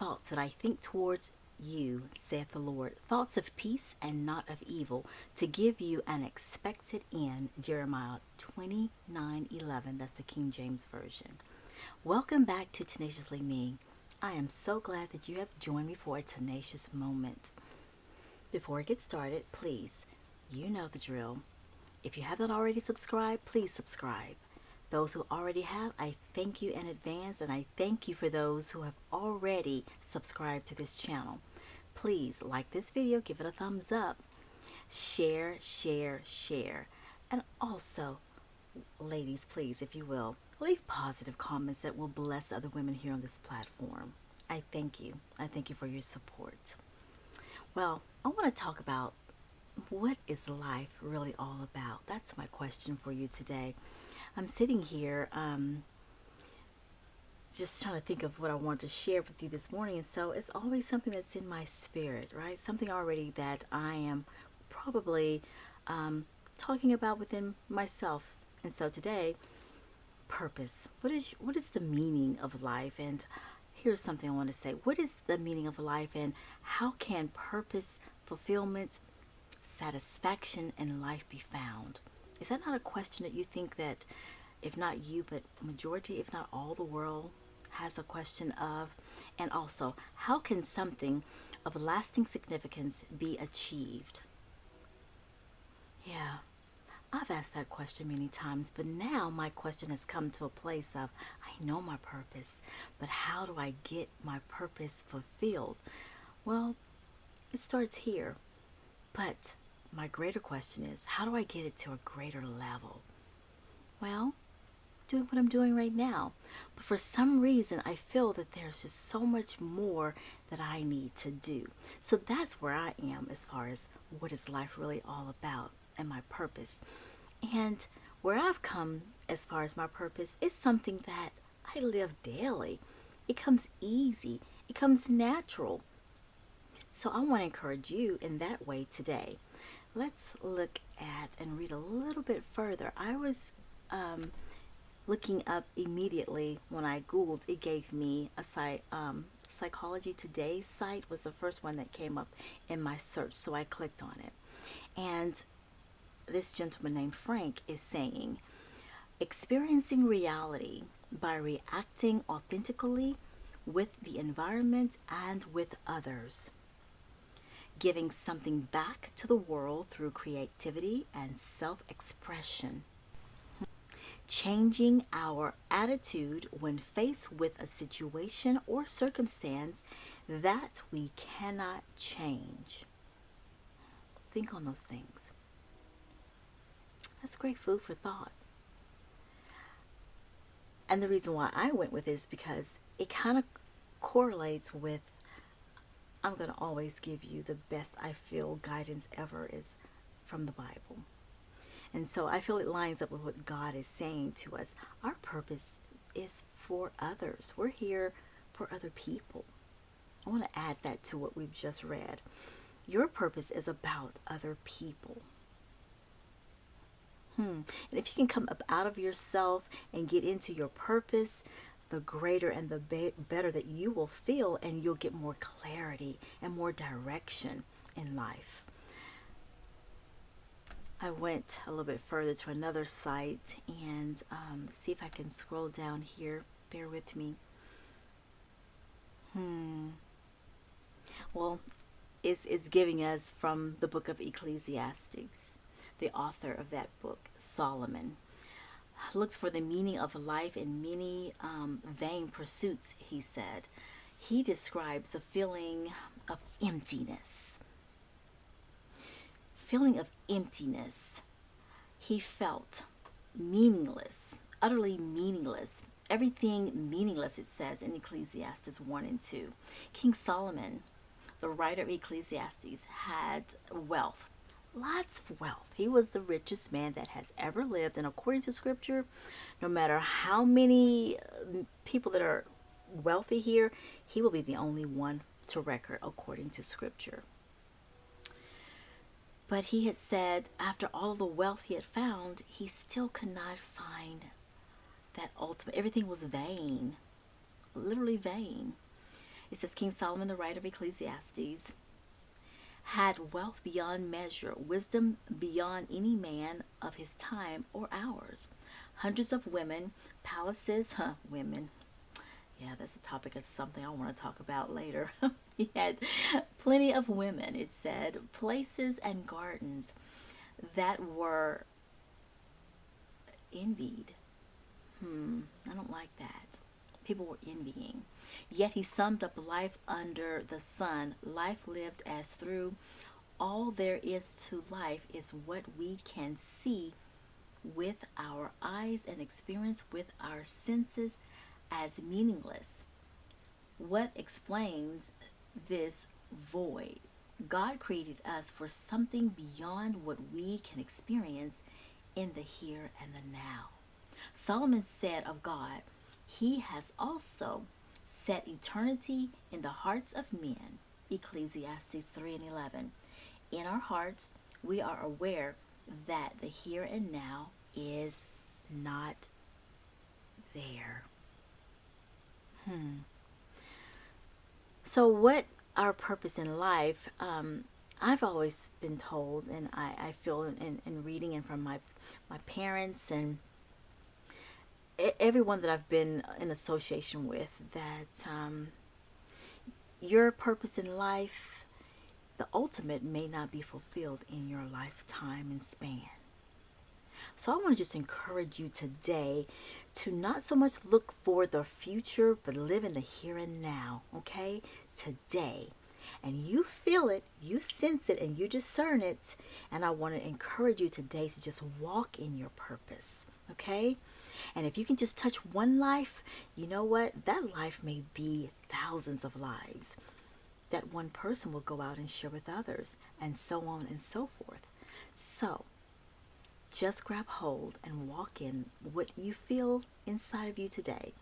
thoughts that I think towards you, saith the Lord, thoughts of peace and not of evil, to give you an expected end. Jeremiah 29:11. That's the King James Version. Welcome back to Tenaciously Me. I am so glad that you have joined me for a tenacious moment. Before I get started, please, you know the drill. If you haven't already subscribed, please subscribe. Those who already have, I thank you in advance, and I thank you for those who have already subscribed to this channel. Please like this video, give it a thumbs up, share, share, share. And also, ladies, please, if you will, leave positive comments that will bless other women here on this platform. I thank you. I thank you for your support. Well, I want to talk about what is life really all about? That's my question for you today. I'm sitting here just trying to think of what I want to share with you this morning. And so it's always something that's in my spirit, right? Something already that I am probably talking about within myself. And so today, purpose. What is the meaning of life? And here's something I want to say. What is the meaning of life, and how can purpose, fulfillment, satisfaction in life be found? Is that not a question that you think that, if not you, but majority, if not all the world, has a question of? And also, how can something of lasting significance be achieved? Yeah, I've asked that question many times, but now my question has come to a place of, I know my purpose, but how do I get my purpose fulfilled? Well, it starts here, but my greater question is, how do I get it to a greater level? Well, doing what I'm doing right now. But for some reason, I feel that there's just so much more that I need to do. So that's where I am as far as what is life really all about and my purpose. And where I've come as far as my purpose is something that I live daily. It comes easy. It comes natural. So I want to encourage you in that way today. Let's look at and read a little bit further. I was looking up immediately when I Googled. It gave me a site, Psychology Today's site was the first one that came up in my search. So I clicked on it. And this gentleman named Frank is saying, experiencing reality by reacting authentically with the environment and with others. Giving something back to the world through creativity and self-expression. Changing our attitude when faced with a situation or circumstance that we cannot change. Think on those things. That's great food for thought. And the reason why I went with it is because it kind of correlates with, I'm going to always give you the best I feel guidance ever is from the Bible. And so I feel it lines up with what God is saying to us. Our purpose is for others. We're here for other people. I want to add that to what we've just read. Your purpose is about other people. And if you can come up out of yourself and get into your purpose, the greater and the better that you will feel, and you'll get more clarity and more direction in life. I went a little bit further to another site, and see if I can scroll down here. Bear with me. Well, it's giving us from the book of Ecclesiastes. The author of that book, Solomon, looks for the meaning of life in many vain pursuits, he said. He describes a feeling of emptiness. Feeling of emptiness. He felt meaningless, utterly meaningless. Everything meaningless, it says in Ecclesiastes 1 and 2. King Solomon, the writer of Ecclesiastes, had wealth. Lots of wealth. He was the richest man that has ever lived. And according to scripture, no matter how many people that are wealthy here, he will be the only one to record according to scripture. But he had said after all the wealth he had found, he still could not find that ultimate. Everything was vain. Literally vain. It says King Solomon, the writer of Ecclesiastes, had wealth beyond measure, wisdom beyond any man of his time or ours. Hundreds of women, palaces, women. Yeah, that's a topic of something I want to talk about later. He had plenty of women, it said, places and gardens that were envied. I don't like that. People were envying. Yet he summed up life under the sun, life lived as through. All there is to life is what we can see with our eyes and experience with our senses as meaningless. What explains this void? God created us for something beyond what we can experience in the here and the now. Solomon said of God, He has also set eternity in the hearts of men. Ecclesiastes 3 and 11. In our hearts, we are aware that the here and now is not there. So, what our purpose in life? I've always been told, and I feel in reading and from my parents and everyone that I've been in association with, that your purpose in life, the ultimate, may not be fulfilled in your lifetime and span. So I want to just encourage you today to not so much look for the future, but live in the here and now, okay? Today. And you feel it, you sense it, and you discern it. And I want to encourage you today to just walk in your purpose, okay? And if you can just touch one life, you know what? That life may be thousands of lives that one person will go out and share with others, and so on and so forth. So, just grab hold and walk in what you feel inside of you today.